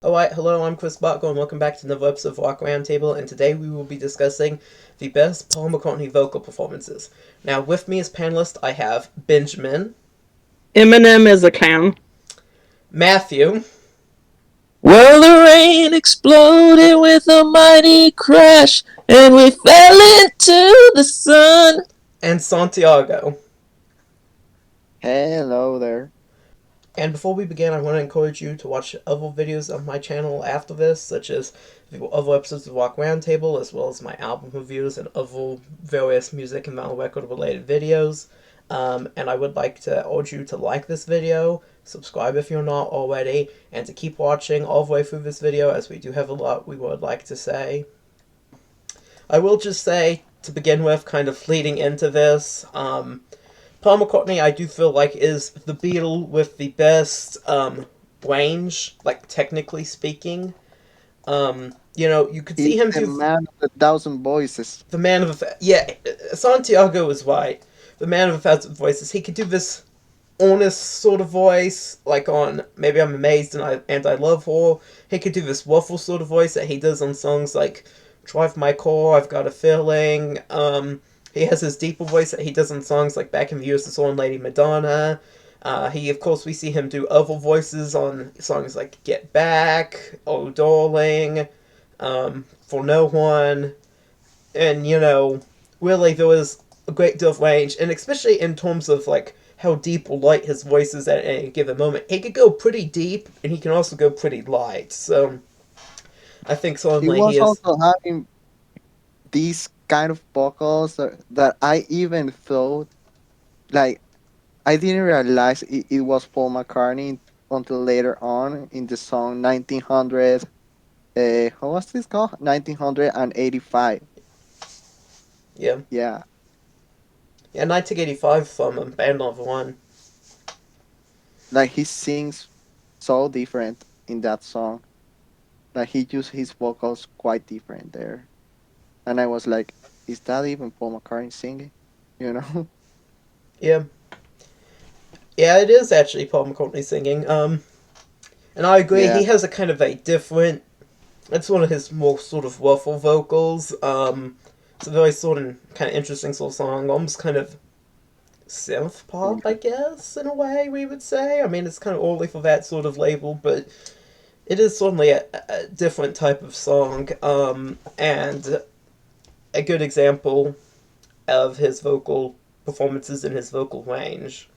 Alright, hello, I'm Chris Barker, and welcome back to another episode of Rock Roundtable, and today we will be discussing the best Paul McCartney vocal performances. Now, with me as panelist, I have Benjamin, Eminem is a clown. Matthew, Well, the rain exploded with a mighty crash, and we fell into the sun. and Santiago. Hello there. And before we begin, I want to encourage you to watch other videos on my channel after this, such as the other episodes of Rock Roundtable, as well as my album reviews and other various music and metal record related videos. And I would like to urge you to like this video, subscribe if you're not already, and to keep watching all the way through this video, as we do have a lot we would like to say. I will just say, to begin with, kind of leading into this, Paul McCartney, I do feel like, is the Beatle with the best range, like technically speaking. You could see He's him the do man of a thousand voices. the man of yeah. Santiago is right. The man of a thousand voices. He could do this honest sort of voice, like on Maybe I'm Amazed and I Love Her. He could do this waffle sort of voice that he does on songs like Drive My Car, I've Got a Feeling. He has his deeper voice that he does on songs like Back in the Years, the song Lady Madonna. Of course, we see him do other voices on songs like Get Back, Oh Darling, For No One. And, really there was a great deal of range, and especially in terms of, like, how deep or light his voice is at any given moment. He could go pretty deep, and he can also go pretty light, so I think He certainly he was is. also having these kind of vocals that I even thought, like, I didn't realize it was Paul McCartney until later on in the song 1900. How was this called? 1985. Yeah. Yeah, Yeah, 1985 from Band of One. like he sings so different in that song. Like he used his vocals quite different there. And I was like, is that even Paul McCartney singing? You know? Yeah. Yeah, it is actually Paul McCartney singing. And I agree, Yeah. he has a kind of a different. It's one of his more sort of waffle vocals. It's a very sort of kind of interesting sort of song, almost kind of synth pop, I guess, in a way we would say. I mean, it's kind of early for that sort of label, but it is certainly a different type of song, and a good example of his vocal performances and his vocal range.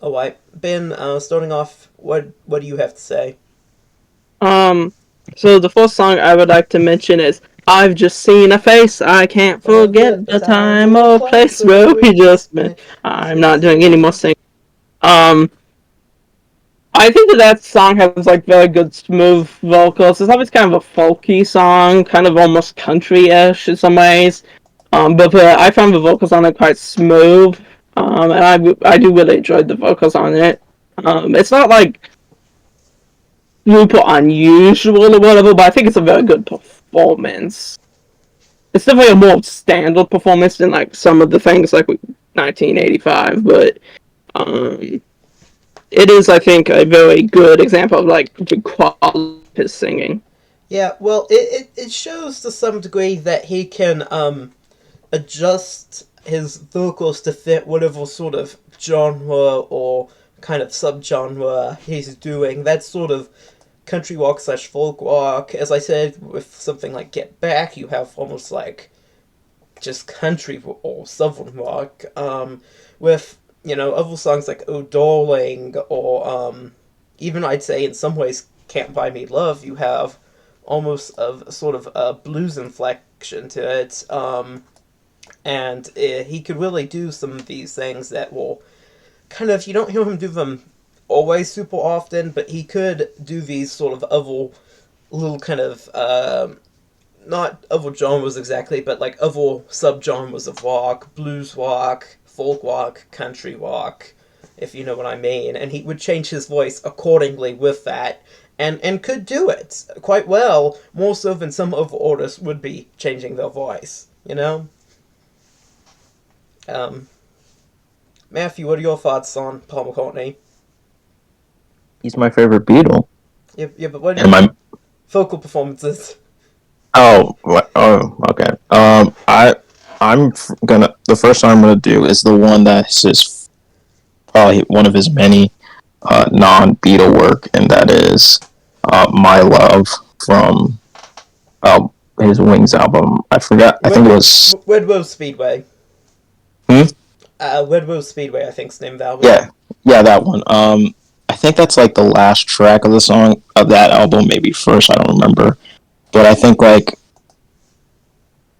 All right, Ben. Starting off, what do you have to say? Um, so the first song I would like to mention is "I've Just Seen a Face I Can't Forget Forget the the time Time or or place Place where Where we We just Just Met." met. I'm not doing any more singing. Um, I think that song has like very good smooth vocals. It's always kind of a folky song, kind of almost country-ish in some ways. But I found the vocals on it quite smooth. And I do really enjoy the vocals on it. It's not like super unusual or whatever, but I think it's a very good performance. It's definitely a more standard performance than like some of the things like 1985, but um, it is, I think, a very good example of like the quality of his singing. Yeah, well, it shows to some degree that he can adjust his vocals to fit whatever sort of genre or kind of subgenre he's doing. That sort of country rock slash folk rock. As I said, with something like Get Back, you have almost like just country or southern rock. With other songs like "Oh Darling" or even I'd say in some ways "Can't Buy Me Love," you have almost a sort of a blues inflection to it. And he could really do some of these things that will kind of, you don't hear him do them always super often, but he could do these sort of other little kind of not other genres exactly, but like other subgenres of rock, blues rock, folk rock, country rock, if you know what I mean. And he would change his voice accordingly with that, and could do it quite well, more so than some other artists would be changing their voice. Um, Matthew, what are your thoughts on Paul McCartney? He's my favorite Beatle. Yeah, but what do And you my vocal performances? oh okay. Gonna the first song I'm gonna do is the one that's his probably one of his many non Beatle work, and that is My Love from uh, his Wings album. I forgot. I think it was. Red Rose Speedway. Hmm? Red Rose Speedway, I think's the name of the album. Yeah, yeah, that one. I think that's like the last track of the song of that album, maybe first. I don't remember, but I think like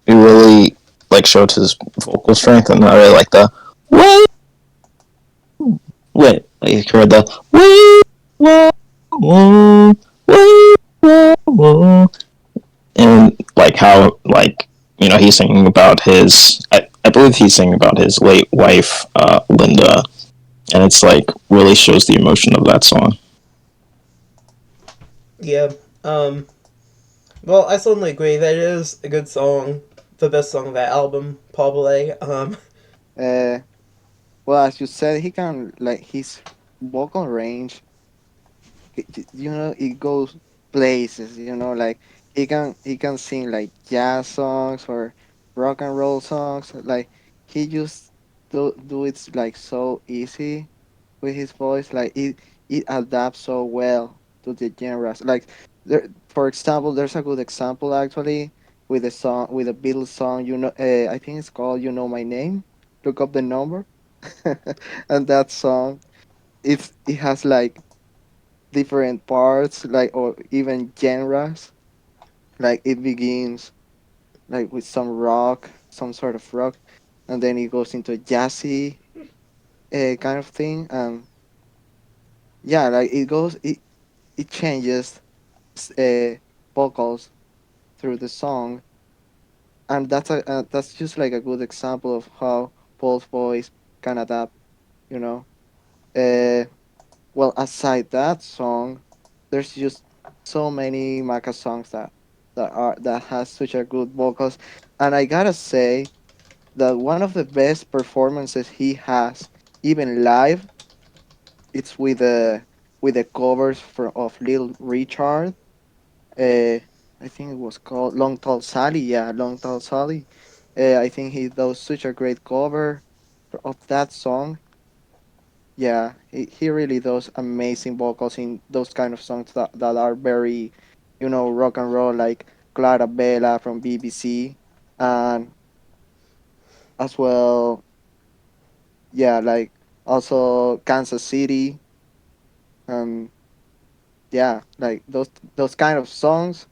it really like showed his vocal strength, and I really like the wait, wait. You heard the wait, whoa, whoa, wait, whoa, whoa, and like how like he's singing about his. I believe he's singing about his late wife, Linda, and it's like really shows the emotion of that song. Yeah. Um. Well, I certainly agree. That is a good song. The best song of that album, probably. Uh, well, as you said, he can like his vocal range. It goes places. Like he can sing like jazz songs or rock and roll songs. Like he just do it like so easy with his voice. Like it adapts so well to the genres. Like for example, there's a good example actually with a song with a Beatles song. I think it's called "You Know My Name." Look up the number, and that song it has like different parts, like or even genres. Like it begins like with some rock, some sort of rock, and then it goes into a jazzy kind of thing. And yeah, like it changes uh, vocals through the song, and that's just like a good example of how Paul's voice can adapt. You know, uh, well, aside that song, there's just so many Maka songs that has such a good vocals, and I gotta say that one of the best performances he has, even live, it's with the covers of Little Richard. Uh, I think it was called Long Tall Sally. Yeah, Long Tall Sally. I think he does such a great cover of that song. Yeah, he really does amazing vocals in those kind of songs that are very, rock and roll, like Clara Bella from BBC, and as well, yeah, like also Kansas City, and yeah, like those kind of songs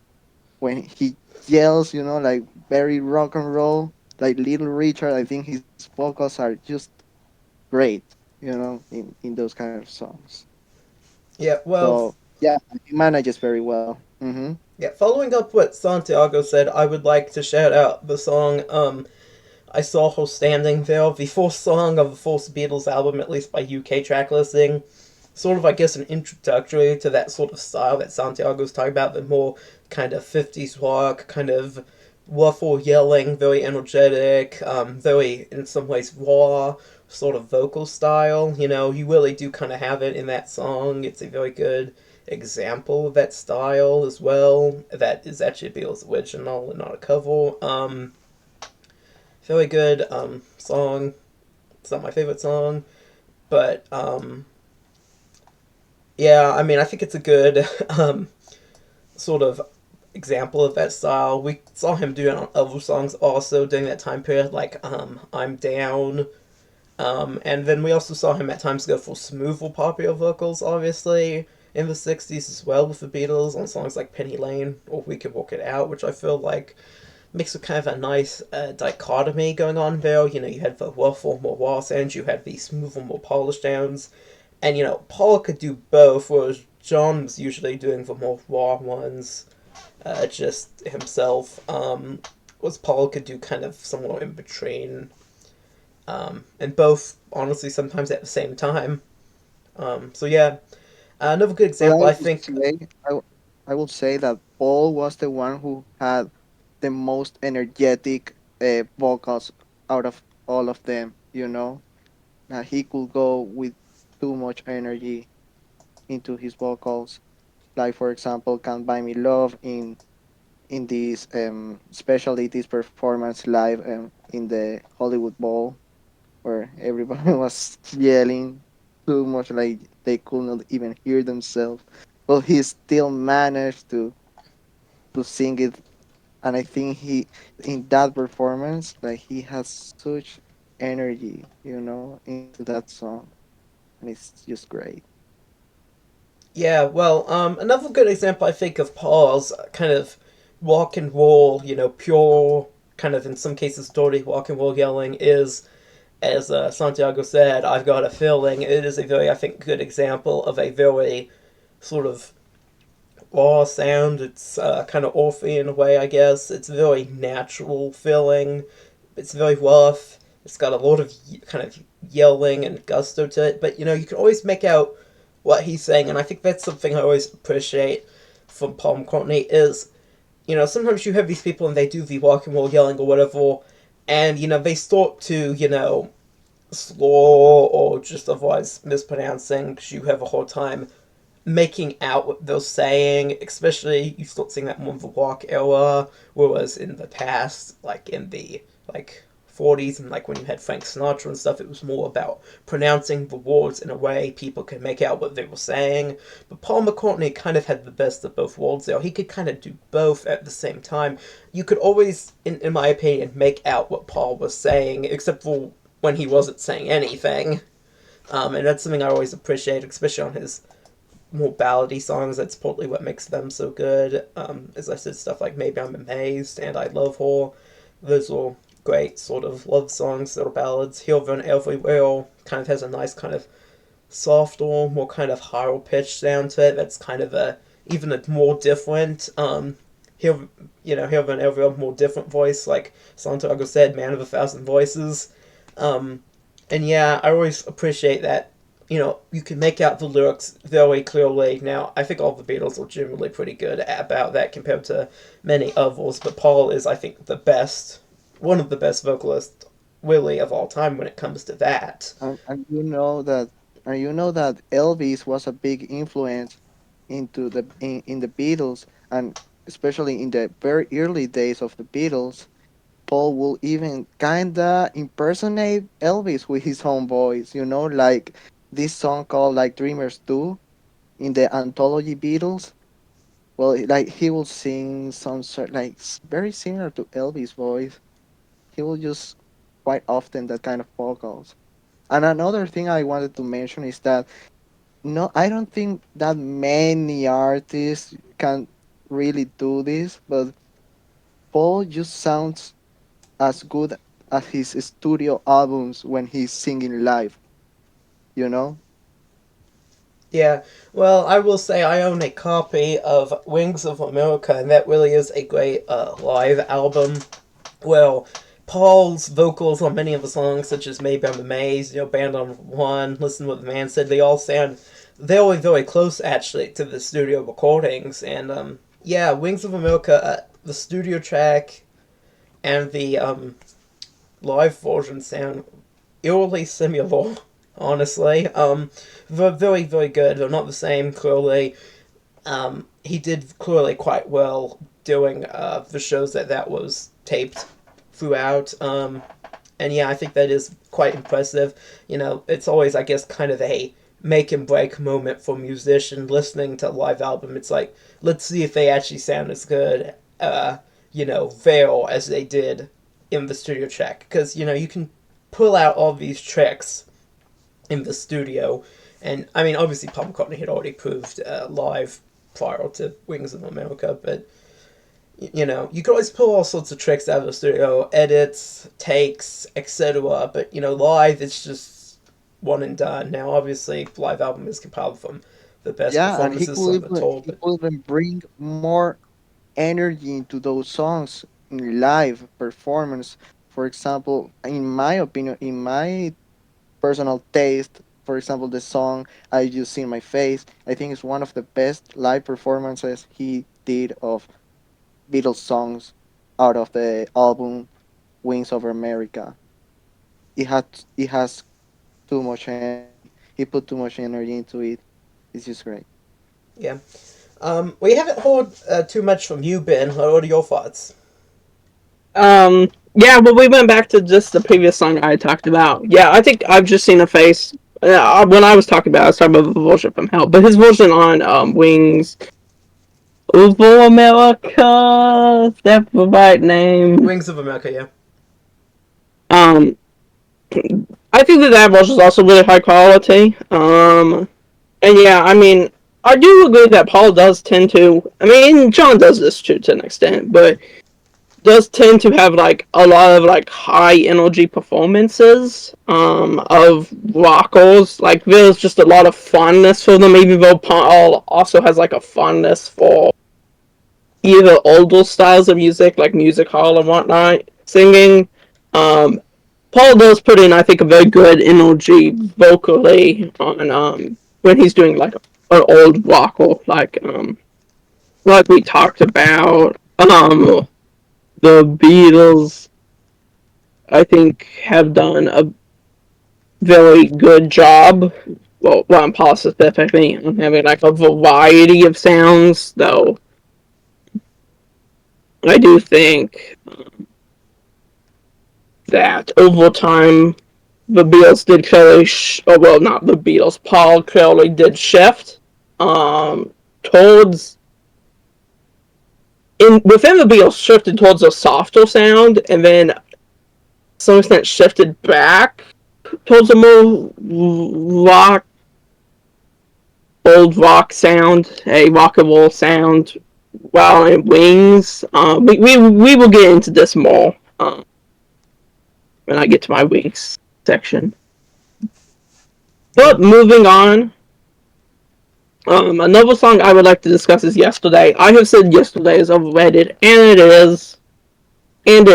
when he yells, like very rock and roll, like Little Richard. I think his vocals are just great, in those kind of songs. yeah. Well. So yeah, he manages very well. Mm-hmm. Yeah. Following up what Santiago said, I would like to shout out the song "I Saw Her Standing There," the fourth song of the fourth Beatles album, at least by UK track listing. Sort of, I guess, an introductory to that sort of style that Santiago's talking about, the more kind of 50s rock, kind of waffle yelling, very energetic, very, in some ways, raw sort of vocal style. You really do kind of have it in that song. It's a very good example of that style as well. That is actually Beatles' original and not a cover. Very good song. It's not my favorite song, but yeah, I mean, I think it's a good sort of example of that style. We saw him do it on other songs also during that time period, like "I'm Down," and then we also saw him at times go for smoother, popular vocals, obviously in the '60s as well with the Beatles on songs like "Penny Lane" or "We Could Work It Out," which I feel like makes a kind of a nice dichotomy going on there. You had the rougher, more raw sounds, you had the smoother, more polished sounds, and Paul could do both, whereas John was usually doing the more raw ones, just himself. Was Paul could do kind of somewhere in between, and both honestly sometimes at the same time. So yeah, another good But example I think. I will say that Paul was the one who had the most energetic vocals out of all of them. He could go with too much energy into his vocals. like for example Can't Buy Me Love in this especially this performance live in the Hollywood Bowl where everybody was yelling too much like they could not even hear themselves, but he still managed to sing it. And I think he in that performance like he has such energy, into that song, and it's just great. Yeah, well, another good example I think of Paul's kind of rock and roll, pure, kind of in some cases dirty rock and roll yelling is, as Santiago said, I've got a feeling. It is a very, I think, good example of a very sort of raw sound. It's kind of orphy in a way, I guess. It's very natural feeling. It's very rough. It's got a lot of kind of yelling and gusto to it, but you can always make out what he's saying, and I think that's something I always appreciate from Paul McCartney is, sometimes you have these people and they do the rock and roll yelling or whatever, and they start to, slur or just otherwise mispronouncing because you have a hard time making out what they're saying, especially you start seeing that more in the rock era, whereas in the past, like in the like 40s and like when you had Frank Sinatra and stuff, it was more about pronouncing the words in a way people could make out what they were saying. But Paul McCartney kind of had the best of both worlds there. He could kind of do both at the same time. You could always, in my opinion, make out what Paul was saying, except for when he wasn't saying anything. And that's something I always appreciate, especially on his more ballady songs. That's partly what makes them so good. As I said, stuff like Maybe I'm Amazed and I Love Her. Those are great sort of love songs that are ballads. Here, There, and Everywhere kind of has a nice kind of softer, more kind of higher pitched sound to it. That's kind of a even a more different. Here, Here, There, and Everywhere, more different voice. Like Santiago said, Man of a Thousand Voices. Um, and yeah, I always appreciate that. You can make out the lyrics very clearly. Now, I think all the Beatles are generally pretty good about that compared to many others, but Paul is, I think, the best, one of the best vocalists, really, of all time when it comes to that. And you know that Elvis was a big influence in the Beatles, and especially in the very early days of the Beatles. Paul will even kinda impersonate Elvis with his own voice, like this song called like Dreamers 2 in the anthology Beatles. Well, like he will sing some sort like very similar to Elvis' voice. He will use quite often that kind of vocals. And another thing I wanted to mention is that no, I don't think that many artists can really do this, but Paul just sounds as good as his studio albums when he's singing live, you know? Yeah, well, I will say I own a copy of Wings of America, and that really is a great live album. Well, Paul's vocals on many of the songs, such as Maybe I'm Amazed, Band on One, Listen to What the Man Said, they all sound very, very close, actually, to the studio recordings. And, yeah, Wings of America, the studio track and the live version sound eerily similar, honestly. They're very, very good. They're not the same, clearly. He did clearly quite well doing the shows that was taped throughout. And yeah, I think that is quite impressive. It's always, I guess, kind of a make and break moment for musician listening to a live album. It's like, let's see if they actually sound as good, there as they did in the studio track. Because, you can pull out all these tricks in the studio. And, I mean, obviously, Paul McCartney had already proved live prior to Wings of America, but you can always pull all sorts of tricks out of the studio, edits, takes, etc. But live it's just one and done. Now, obviously, live album is compiled from the best Yeah, and performances on the tour, he but could even bring more energy into those songs in live performance. For example, in my opinion, in my personal taste, for example, the song I Just See My Face, I think it's one of the best live performances he did of Beatles songs out of the album Wings Over America. It has too much energy. He put too much energy into it. It's just great. yeah. We haven't heard too much from you, Ben. What are your thoughts? Yeah, but we went back to just the previous song I talked about. Yeah, I think I've just seen a face. When I was talking about it, I was talking about the version from Hell, but his version on Wings over America, that's the right name. Wings of America, yeah. Um, I think that version is also really high quality. And yeah, I mean, I do agree that Paul does tend to. I mean, John does this too to an extent, but does tend to have like a lot of like high energy performances of rockers. Like there's just a lot of fondness for them, even though Paul also has like a fondness for either older styles of music, like music hall and whatnot, singing. Um, Paul does put in, I think, a very good energy vocally on when he's doing like an old rocker, like we talked about. The Beatles, I think, have done a very good job. Well, on Paul specifically, on having like a variety of sounds, though I do think that over time the Beatles did clearly, well, not the Beatles, Paul clearly did shift towards, within the Beatles, shifted towards a softer sound, and then to some extent shifted back towards a more rock, old rock sound, a rock and roll sound. While in Wings, we will get into this more when I get to my Wings section. But moving on, another song I would like to discuss is Yesterday. I have said Yesterday is overrated, and it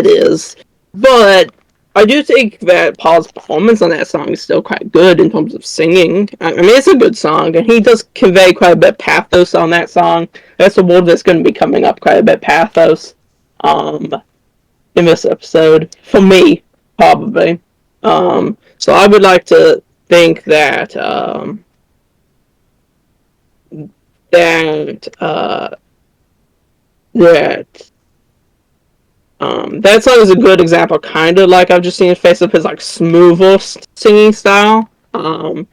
is. But I do think that Paul's performance on that song is still quite good in terms of singing. I mean, it's a good song, and he does convey quite a bit of pathos on that song. That's a word that's going to be coming up quite a bit, pathos, in this episode. For me, probably. So I would like to think that that that that song is a good example, kind of like I've just seen face of his like smoother singing style. And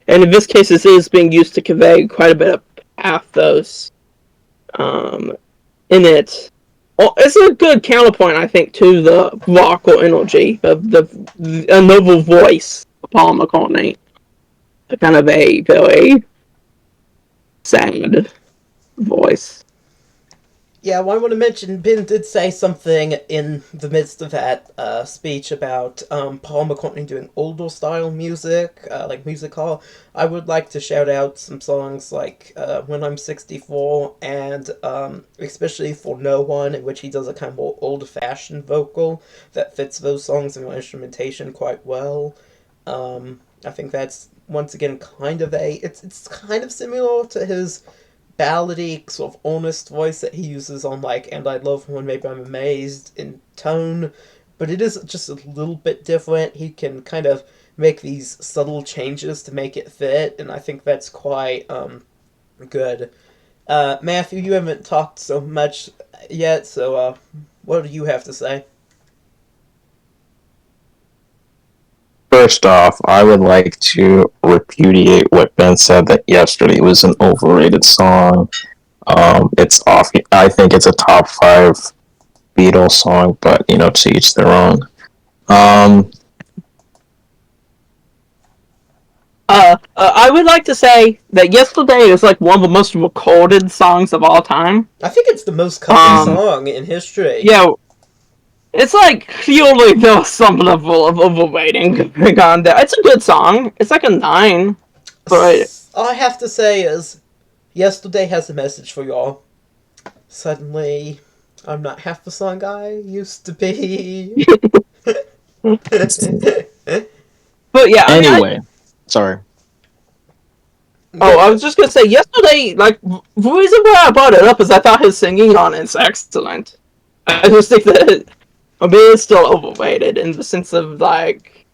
in this case, this is being used to convey quite a bit of pathos in it. Well, it's a good counterpoint, I think, to the vocal energy of a noble voice of Paul McCartney. Kind of a very sad voice. Yeah, well, I want to mention Ben did say something in the midst of that speech about Paul McCartney doing older style music, like music hall. I would like to shout out some songs like When I'm 64 and especially For No One, in which he does a kind of more old fashioned vocal that fits those songs and instrumentation quite well. I think that's once again kind of it's kind of similar to his ballady, sort of honest voice that he uses on like And I Love When Maybe I'm Amazed in tone, but it is just a little bit different. He can kind of make these subtle changes to make it fit, and I think that's quite good. Matthew, you haven't talked so much yet, so what do you have to say? First off, I would like to repudiate what Ben said that Yesterday was an overrated song. It's off. I think it's a top 5 Beatles song, but to each their own. I would like to say that Yesterday is like one of the most recorded songs of all time. I think it's the most covered song in history. Yeah, it's like clearly there's some level of overrating going on there. It's a good song. It's like a 9. But all I have to say is, Yesterday has a message for y'all. Suddenly, I'm not half the song I used to be. But yeah, anyway, sorry. Oh, I was just gonna say, Yesterday, like, the reason why I brought it up is I thought his singing on it's excellent. I just think that it's still overrated in the sense of, like,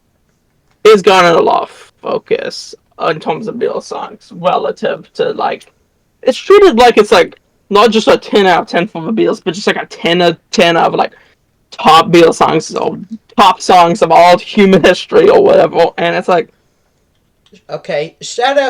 it's gotten a lot of focus in terms of Beatles songs relative to, like, it's treated like it's like not just a 10 out of 10 for the Beatles, but just like a 10 out of 10 of like top Beatles songs or top songs of all human history or whatever. And it's like, Okay,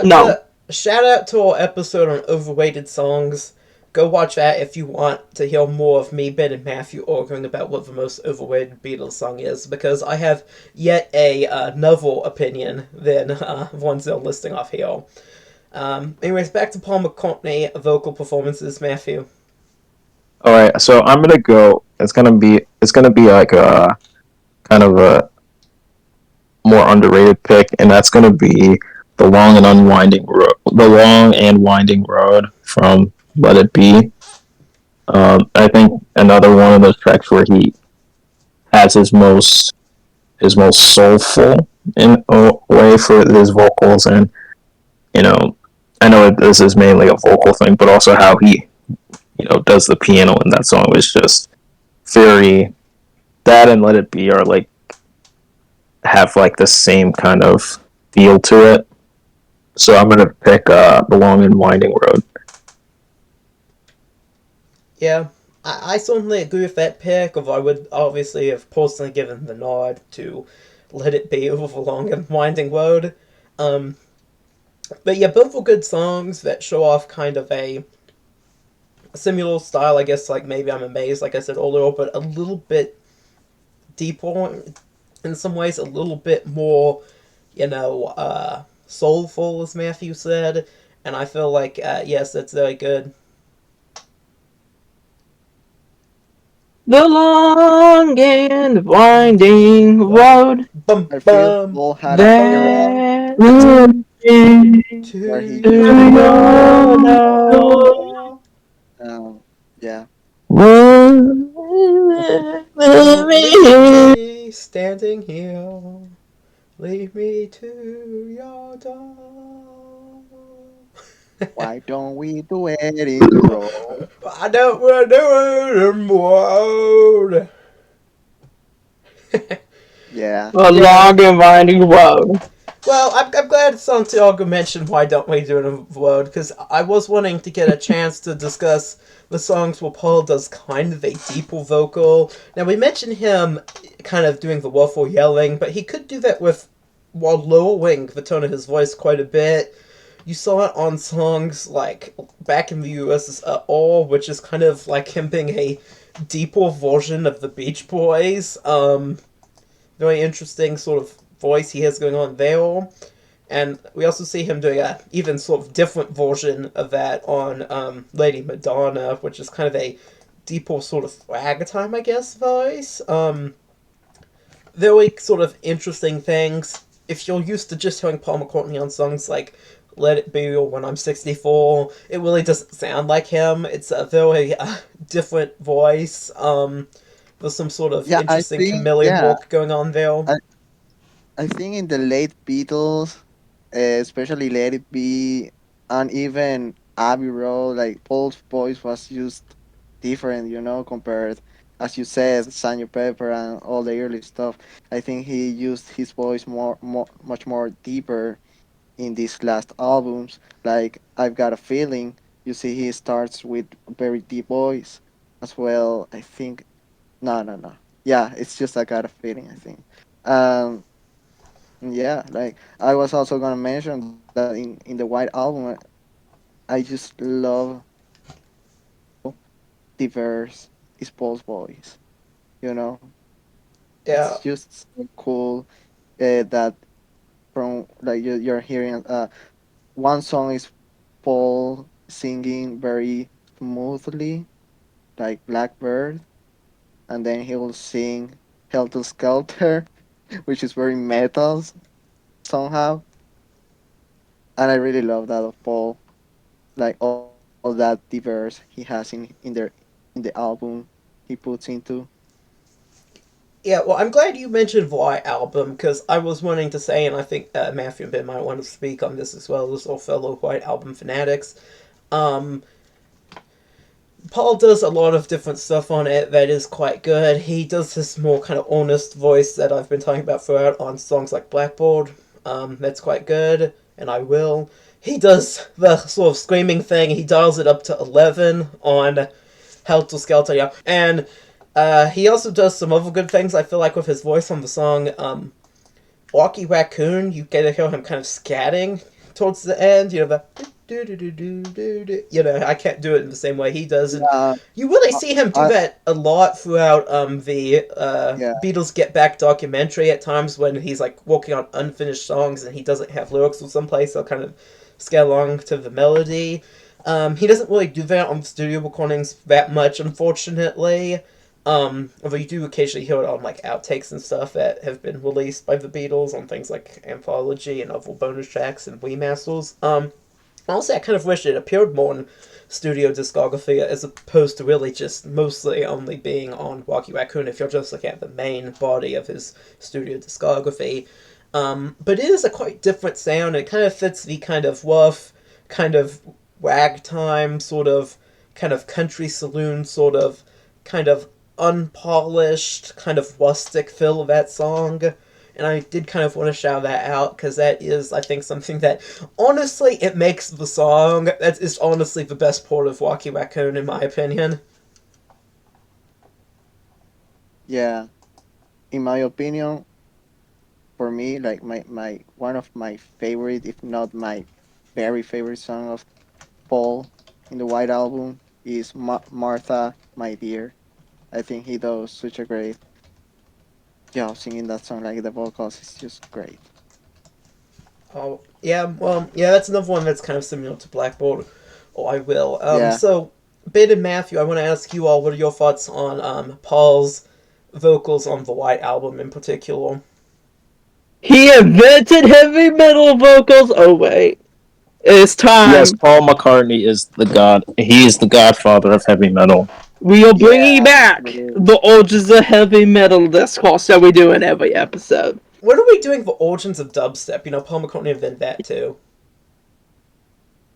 no. shout out to our episode on overrated songs. Go watch that if you want to hear more of me, Ben, and Matthew arguing about what the most overrated Beatles song is, because I have yet a novel opinion than ones they're listing off here. Anyways, back to Paul McCartney vocal performances, Matthew. All right, so I'm gonna go. It's gonna be like a kind of a more underrated pick, and that's gonna be the long and winding road from Let It Be. I think another one of those tracks where he has his most soulful in a way for his vocals, and you know, I know this is mainly a vocal thing, but also how he does the piano in that song was just very. That and Let It Be are like have like the same kind of feel to it. So I'm gonna pick the long and winding road. Yeah, I certainly agree with that pick, although I would obviously have personally given the nod to Let It Be over the long and winding road. Um, but yeah, both were good songs that show off kind of a similar style, I guess, like maybe I'm Amazed, like I said earlier, but a little bit deeper in some ways, a little bit more, soulful, as Matthew said. And I feel like, yes, that's very good. The long and winding road Bum I feel bum. Paul had an era that where To he to used your your yeah. Don't leave me standing here. Leave me to your door. Why don't we do it in the road? I don't want to do it anymore. Yeah. a Yeah. long and winding road. Well, I'm glad Santiago mentioned Why Don't We Do It in the World, because I was wanting to get a chance to discuss the songs where Paul does kind of a deeper vocal. Now, we mentioned him kind of doing the waffle yelling, but he could do that with while lowering the tone of his voice quite a bit. You saw it on songs like Back in the US All, which is kind of like him being a deeper version of the Beach Boys. Very interesting sort of voice he has going on there. And we also see him doing a even sort of different version of that on Lady Madonna, which is kind of a deeper sort of ragtime, I guess, voice. Very sort of interesting things. If you're used to just hearing Paul McCartney on songs like Let It Be or When I'm 64, it really doesn't sound like him. It's a very different voice. There's some sort of Yeah, I interesting think chameleon yeah. walk going on there. I, I think in the late Beatles, especially Let It Be and even Abbey Road, like Paul's voice was just different, compared, as you said, Sgt. Pepper and all the early stuff. I think he used his voice much more deeper in these last albums. Like I've Got a Feeling, you see he starts with a very deep voice as well. I think no. Yeah, it's just I Got a Feeling, I think. Um yeah, like I was also gonna mention that in the White Album, I just love how diverse is Paul's voice. You know, Yeah, it's just so cool that from like you're hearing one song is Paul singing very smoothly, like Blackbird, and then he will sing Helter Skelter, which is very metal somehow, and I really love that of Paul, like all that diverse he has in the album he puts into. yeah. Well, I'm glad you mentioned White Album because I was wanting to say, and I think Matthew and Ben might want to speak on this as well as our fellow White Album fanatics. Um, Paul does a lot of different stuff on it that is quite good. He does this more kind of honest voice that I've been talking about throughout on songs like Blackboard. That's quite good. and I will. He does the sort of screaming thing. He dials it up to 11 on Helter Skelter, yeah. And he also does some other good things, I feel like, with his voice on the song Walkie Raccoon. You get to hear him kind of scatting towards the end, the do do do do do do. I can't do it in the same way he does, and Yeah, you really see him do I that a lot throughout the yeah Beatles Get Back documentary. At times when he's like working on unfinished songs and he doesn't have lyrics or someplace, he'll kind of scale along to the melody. He doesn't really do that on studio recordings that much, unfortunately. Although you do occasionally hear it on like outtakes and stuff that have been released by the Beatles on things like Anthology and other bonus tracks and remasters. Also, I kind of wish it appeared more in studio discography as opposed to really just mostly only being on Rocky Raccoon if you're just looking at the main body of his studio discography. But it is a quite different sound. It kind of fits the kind of rough, kind of ragtime, sort of, kind of country saloon, sort of, kind of unpolished, kind of rustic feel of that song. And I did kind of want to shout that out because that is, I think, something that honestly it makes the song. That is honestly the best part of Rocky Raccoon, in my opinion. yeah. In my opinion, for me, like my one of my favorite, if not my very favorite song of Paul in the White Album is Martha, My Dear. I think he does such a great job singing that song. Like the vocals is just great. Oh yeah, well yeah, that's another one that's kind of similar to Blackboard. Oh, I will. Yeah. So Ben and Matthew, I want to ask you all, what are your thoughts on Paul's vocals on the White Album in particular? He invented heavy metal vocals. Oh wait, it's Yes, time. Paul McCartney is the god. He is the godfather of heavy metal. We are bringing Yeah. back It is. the origins of heavy metal discourse that we do in every episode. When are we doing the origins of dubstep? Paul McCartney invented that too.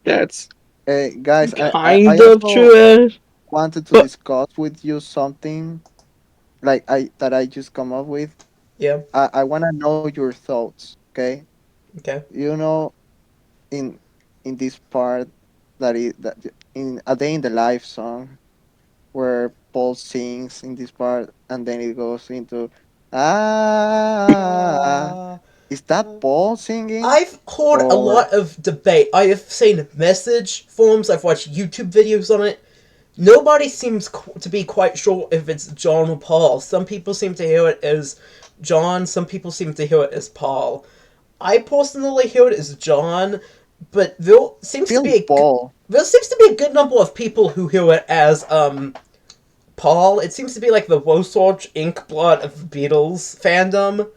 That's Hey, guys, I kind of also true, wanted to but discuss with you something like I that I just come up with. Yeah. I want to know your thoughts. Okay, Okay. you know, in this part that in a day in the life song where Paul sings in this part and then it goes into ah, Uh, is that Paul singing I've heard a or lot of debate. I have seen message forums. I've watched YouTube videos on it. Nobody seems to be quite sure if it's John or Paul. Some people seem to hear it as John. Some people seem to hear it as Paul. I personally hear it as John, but feel Paul? there seems to be a good number of people who hear it as Paul. It seems to be like the Rosarch Inkblot of the Beatles fandom.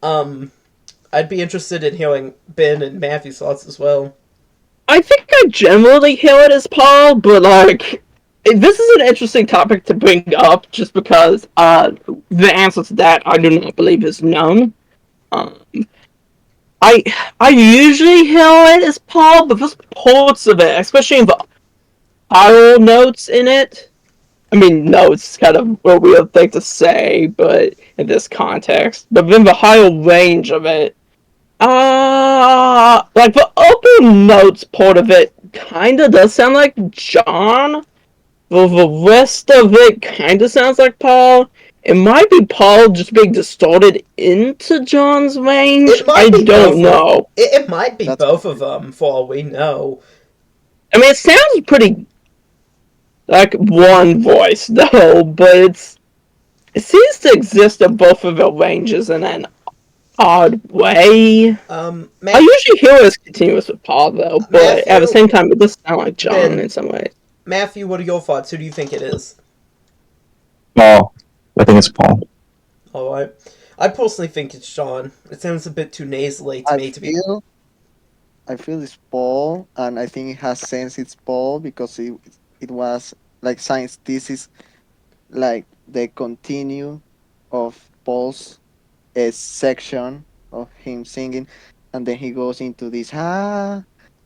Um, I'd be interested in hearing Ben and Matthew's thoughts as well. I think I generally hear it as Paul. But like, this is an interesting topic to bring up, just because the answer to that I do not believe is known. Um, I I usually hear it as Paul, but there's parts of it, especially in the aural notes in it. I mean, notes is kind of a weird thing to say, but in this context. But then the higher range of it, like the upper notes part of it, kind of does sound like John. But the rest of it kind of sounds like Paul. It might be Paul just being distorted into John's range. It might I be both don't of know. it might be That's both of them for all we know. I mean, it sounds pretty like one voice though, but it seems to exist in both of the ranges in an odd way. I Matt, usually hear it as continuous with Paul though, but at the Matthew, same time, it does sound like John Ben, in some ways. Matthew, what are your thoughts? Who do you think it is? Paul. I think it's Paul. All right, I personally think it's Sean. It sounds a bit too nasally to I me to be. feel it's Paul, and I think it has sense it's Paul because it was like science thesis, like the continue of Paul's section of him singing, and then he goes into this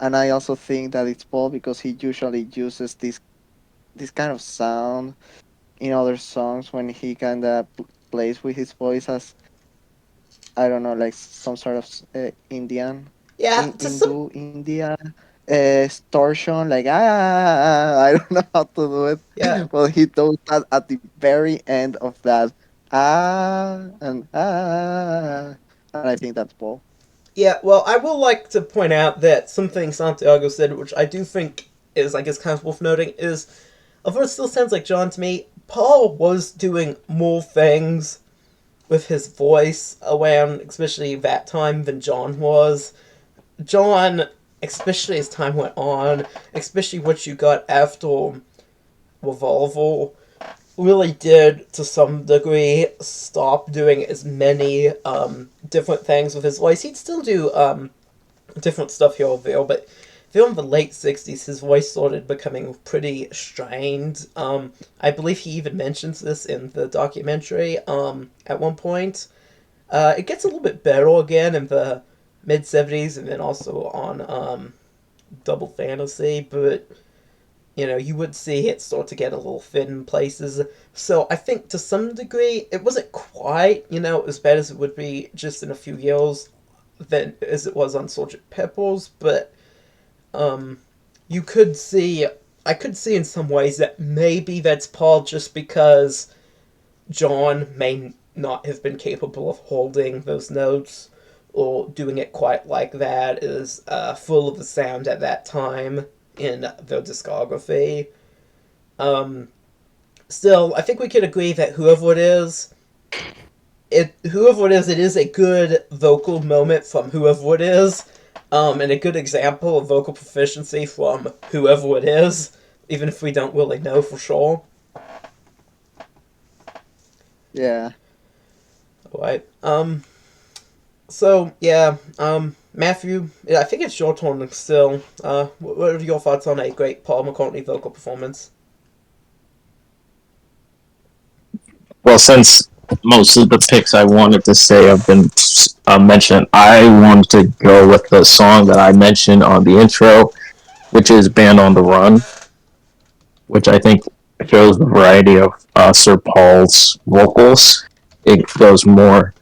and I also think that it's Paul because he usually uses this kind of sound in other songs when he kind of plays with his voice as I don't know, like some sort of Indian. Yeah, to some in India extortion, like I don't know how to do yeah. it. Well, he does that at the very end of that and I think that's Paul. Yeah, well, I will like to point out that something Santiago said, which I do think is, I guess, kind of worth noting, is although it still sounds like John to me, Paul was doing more things with his voice around, especially that time, than John was. John, especially as time went on, especially what you got after Revolver, really did to some degree stop doing as many different things with his voice. He'd still do different stuff here or there, but in the late 60s, his voice started becoming pretty strained. I believe he even mentions this in the documentary at one point. It gets a little bit better again in the mid 70s and then also on Double Fantasy, but you would see it start to get a little thin in places. So I think to some degree, it wasn't quite, as bad as it would be just in a few years than as it was on Sergeant Pepper's, but um, you could see, I could see in some ways that maybe that's Paul just because John may not have been capable of holding those notes or doing it quite like that is full of the sound at that time in their discography. Um, Still, I think we could agree that it is a good vocal moment from whoever it is, and a good example of vocal proficiency from whoever it is, even if we don't really know for sure. Yeah. Right. So yeah. Matthew, I think it's your turn still. What are your thoughts on a great Paul McCartney vocal performance? Well, since most of the picks I wanted to say have been mentioned, I wanted to go with the song that I mentioned on the intro, which is "Band on the Run," which I think shows the variety of Sir Paul's vocals. It goes more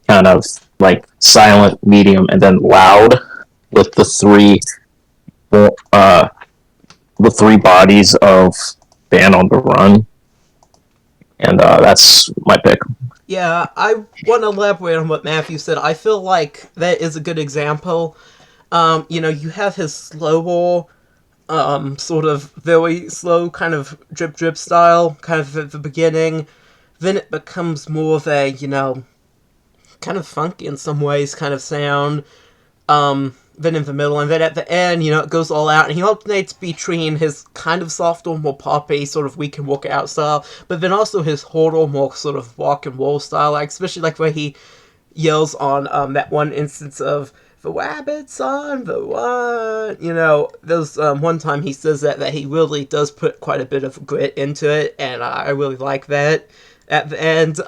kind of like silent, medium, and then loud with uh, the three bodies of "Band on the Run," and that's my pick. Yeah, I want to elaborate on what Matthew said. I feel like that is a good example. You have his slower, sort of very slow, kind of drip drip style, kind of at the beginning. Then it becomes more of a, kind of funky in some ways kind of sound. Then in the middle, and then at the end, it goes all out, and he alternates between his kind of softer, more poppy, sort of we can walk it out style, but then also his harder, more sort of rock and roll style, like especially like where he yells on that one instance of the rabbits on the one. There's one time he says that he really does put quite a bit of grit into it, and I really like that at the end.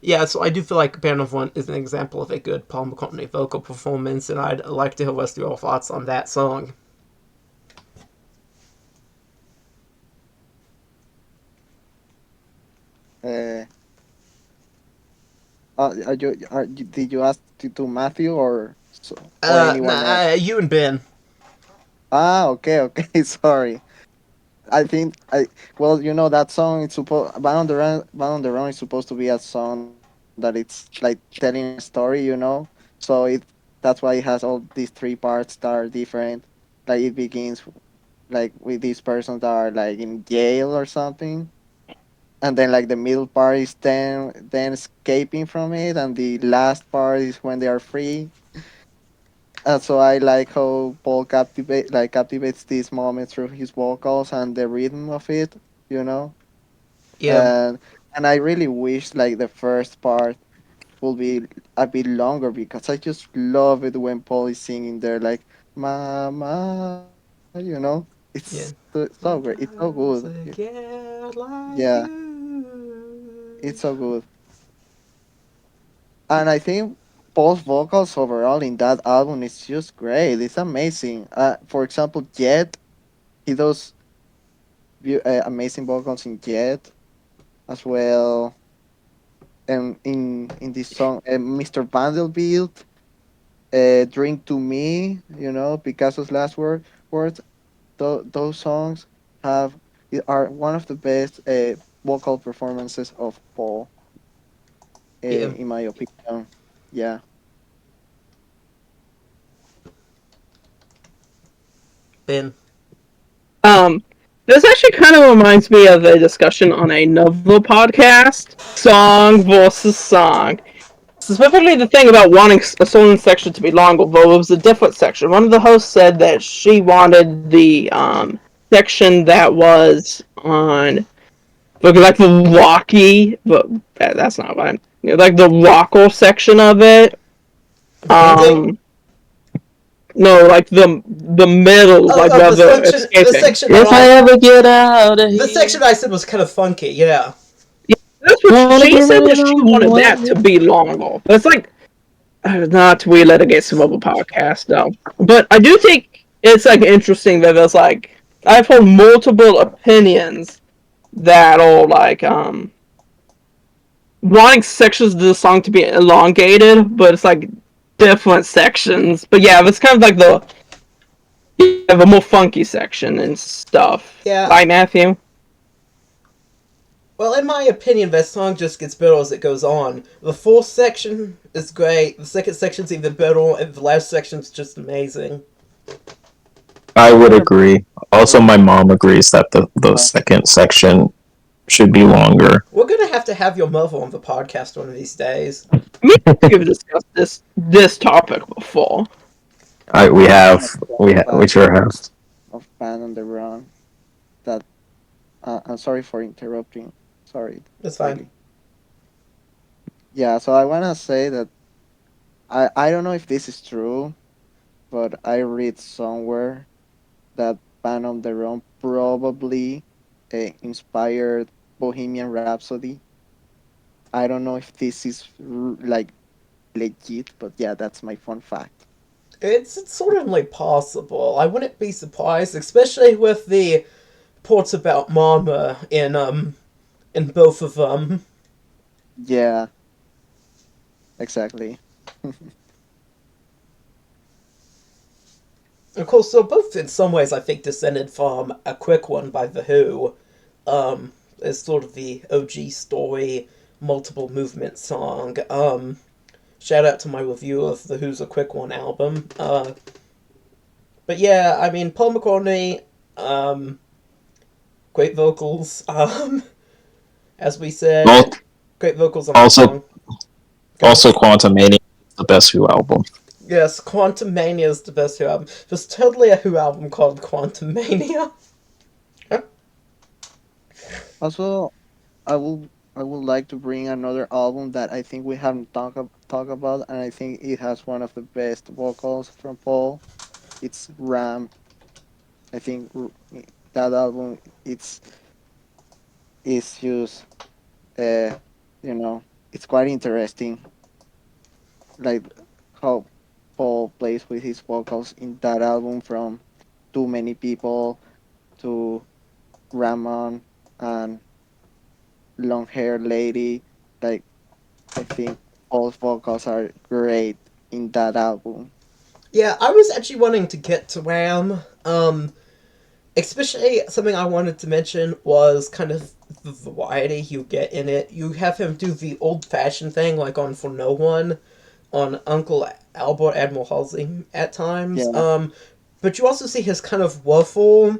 Yeah, so I do feel like Band of One is an example of a good Paul McCartney vocal performance, and I'd like to hear what's your thoughts on that song. Uh, did you ask to Matthew or anyone else? Nah, you and Ben. Okay, okay. Sorry. I think I well, that song. It's supposed Bound on the Run is supposed to be a song that it's like telling a story. So that's why it has all these three parts that are different. Like it begins like with these persons that are like in jail or something, and then like the middle part is then escaping from it, and the last part is when they are free. So I like how Paul captivates these moments through his vocals and the rhythm of it, you know. Yeah, And and I really wish like the first part will be a bit longer because I just love it when Paul is singing there like "Mama," yeah. It's so great. It's so Sometimes good. I get like Yeah, you. it's so good. And I think Paul's vocals overall in that album is just great. It's amazing. For example, Jet, he does amazing vocals in Jet as well. And in this song, Mr. Vanderbilt. Drink to Me, Picasso's Last Words. Those songs have are one of the best vocal performances of Paul, Yeah, in my opinion. Yeah. Ben. Um, this actually kind of reminds me of a discussion on another podcast: song versus song. Specifically, the thing about wanting a song section to be longer, well, it was a different section. One of the hosts said that she wanted the section that was on like the rocky, but that's not what like the rocker section of it. The ending. Um, no, like the middle, Oh, like oh, where the they're section, the escaping. section that If I I, ever get out of the here, section I said was kind of funky. Yeah, Yeah, that's what wanna she give said. it That she all wanted that to away. be longer. But it's like not we litigate some other podcast though. But I do think it's like interesting that there's like I've heard multiple opinions that are like wanting sections of the song to be elongated, but it's like different sections. But yeah, it's kind of like the you have a more funky section and stuff. yeah. Right, Matthew? Well, in my opinion, that song just gets better as it goes on. The fourth section is great. The second section's even better, and the last section's just amazing. I would Another agree. Also, vocal. my mom agrees that the uh, second section should be longer. We're gonna have your mother on the podcast one of these days. Me and you have discussed this topic before. We I'm have kind of we fan sure have. of Band on the Run. That I'm sorry for interrupting. Sorry, That's fine. really. Yeah. So I wanna say that I don't know if this is true, but I read somewhere that Band on the Run probably inspired Bohemian Rhapsody. I don't know if this is like legit, but yeah, that's my fun fact. It's sort of like possible. I wouldn't be surprised, especially with the reports about Mama in both of them. Yeah, exactly. Of course, so both in some ways I think descended from a quick one by The Who. It's sort of the OG story, multiple movement song. Shout out to my review of The Who's a Quick One album. But yeah, I mean Paul McCartney, um, great vocals. As we said, Well, great vocals on that also song. Go ahead. also Quantum Mania is the best Who album. Yes, Quantum Mania is the best Who album. There's totally a Who album called Quantum Mania. Also, I would like to bring another album that I think we haven't talk about, and I think it has one of the best vocals from Paul. It's Ram. I think that album it's just uh it's quite interesting, like how Paul plays with his vocals in that album, from Too Many People to Ramon and Long Hair Lady. Like, I think Paul's vocals are great in that album. Yeah, I was actually wanting to get to Ram. Especially something I wanted to mention was kind of the variety you get in it. You have him do the old fashioned thing, like on For No One, on Uncle Albert Admiral Halsey at times. Yeah. But you also see his kind of woeful,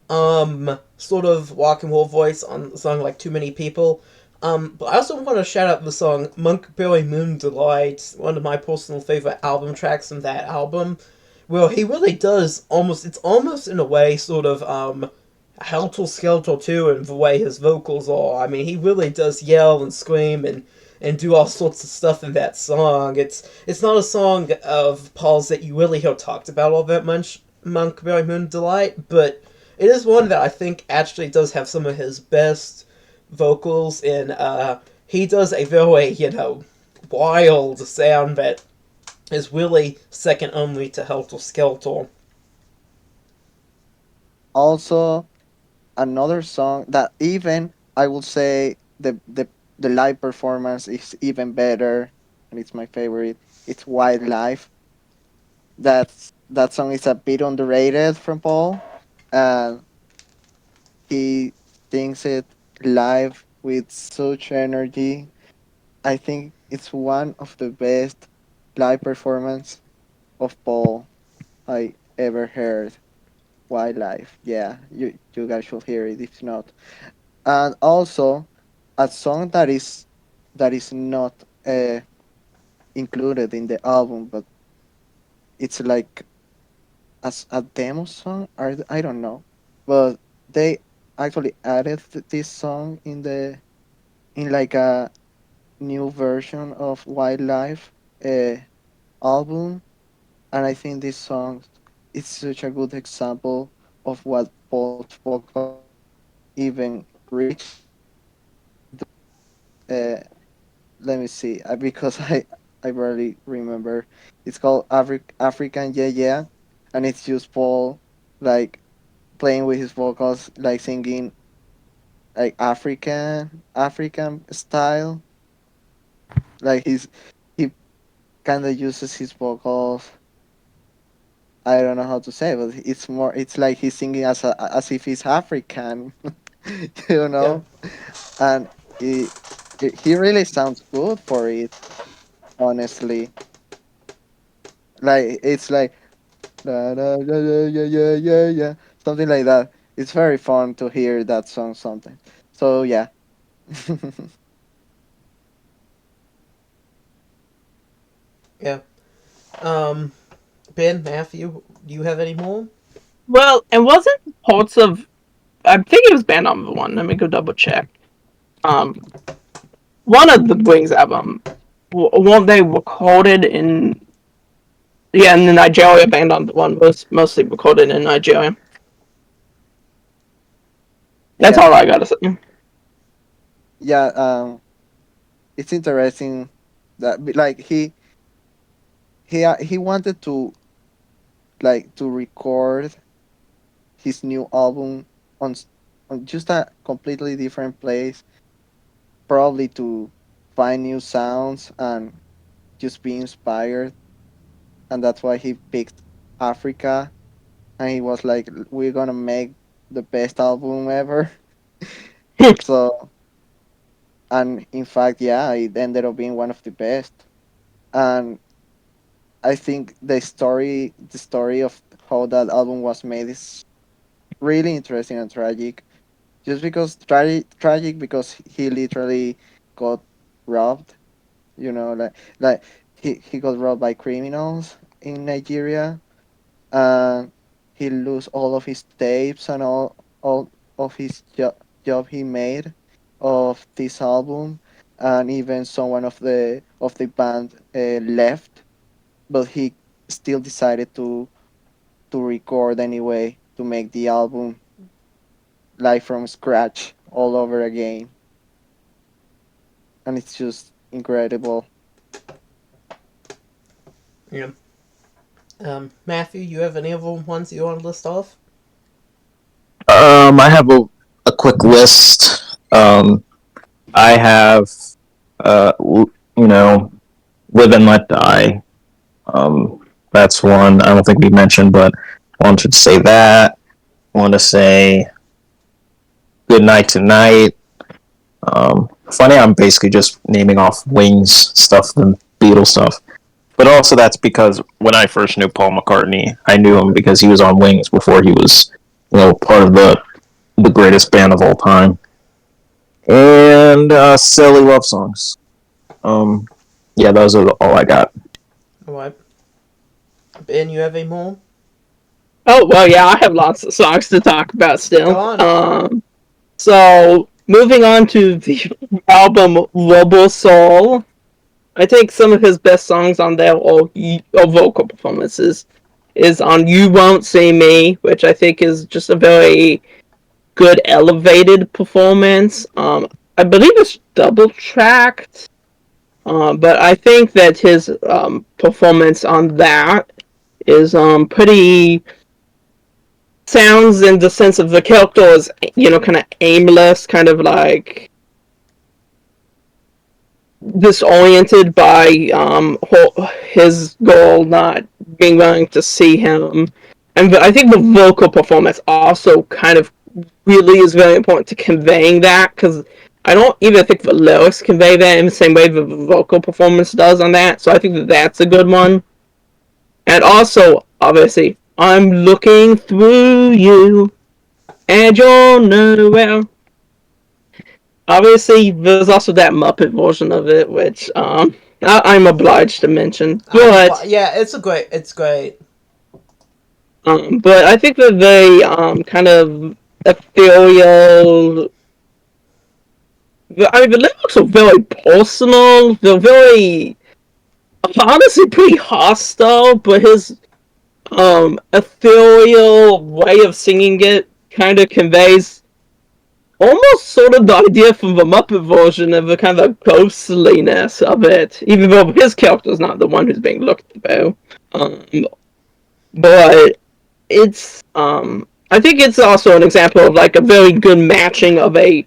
sort of rock and roll voice on the song like Too Many People. But I also want to shout out the song Monkberry Moon Delight, one of my personal favorite album tracks from that album. Well, he really does almost, it's almost in a way sort of, Helter Skelter too, in the way his vocals are. I mean, he really does yell and scream and do all sorts of stuff in that song. It's not a song of Paul's that you really hear talked about all that much, Monkberry Moon Delight, but it is one that I think actually does have some of his best vocals in. He does a very, wild sound that is really second only to Helter Skelter. Also, another song that even I will say the live performance is even better, and it's my favorite. It's Wildlife. that song is a bit underrated from Paul, and he sings it live with such energy. I think it's one of the best live performance of Paul I ever heard. Wildlife, yeah, you guys should hear it if not. And also a song that is not included in the album, but it's like as a demo song, or I don't know, but they actually added this song in like a new version of Wildlife uh, album, and I think this song is such a good example of what Paul's vocals even reach. Uh, Let me see, because I barely remember. It's called African Yeah Yeah, and it's just Paul like playing with his vocals, like singing like African style. Like he kind of uses his vocals. I don't know how to say, but it's like he's singing as if he's African, you Yeah. know. And he he really sounds good for it, honestly. Like it's like da, da, da, da, yeah, yeah, yeah, yeah, something like that. It's very fun to hear that song sometimes. So yeah. Yeah. Um, Ben, Matthew, do you have any more? Well, and wasn't parts of I think it was band number one. Let me go double check. Um, one of the Wings album, weren't they recorded in? Yeah, in the Nigeria band on the one was mostly recorded in Nigeria. That's Yeah, all I gotta say. yeah. It's interesting that like he wanted to like to record his new album on on just a completely different place, probably to find new sounds and just be inspired, and that's why he picked Africa, and he was like, "We're gonna make the best album ever." So, and in fact, yeah, it ended up being one of the best. And I think the story of how that album was made is really interesting and tragic. Just because tragic because he literally got robbed. Like he got robbed by criminals in Nigeria, and he lose all of his tapes and all of his job he made of this album, and even someone of the band left, but he still decided to record anyway, to make the album like from scratch all over again, and it's just incredible. Yeah. Matthew, you have any other ones you want to list off? I have a quick list. I have, you know, Live and Let Die. That's one I don't think we mentioned, but I wanted to say that. I want to say Good Night Tonight. Funny, I'm basically just naming off Wings stuff, the Beatles stuff. But also, that's because when I first knew Paul McCartney, I knew him because he was on Wings before he was, part of the greatest band of all time. And silly love songs. Um, yeah, those are all I got. Alright. Ben, you have any more? Oh well, yeah, I have lots of songs to talk about Go still. on. So moving on to the album Robo Soul, I think some of his best songs on there are vocal performances. Is on You Won't See Me, which I think is just a very good elevated performance. I believe it's double tracked, but I think that his performance on that is pretty sounds in the sense of the character is kind of aimless, kind of like disoriented by his goal not being willing to see him. And I think the vocal performance also kind of really is very important to conveying that, because I don't even think the lyrics convey that in the same way the vocal performance does on that. So I think that that's a good one. And also, obviously, I'm looking through you, and you're nowhere. Obviously, there's also that Muppet version of it, which I'm obliged to mention. But yeah, it's great. but I think that they kind of ethereal. I mean, the lyrics are very personal. They're very honestly pretty hostile, but his ethereal way of singing it kind of conveys almost sort of the idea from the Muppet version of the kind of ghostliness of it, even though his character's not the one who's being looked through. But it's I think it's also an example of like a very good matching of a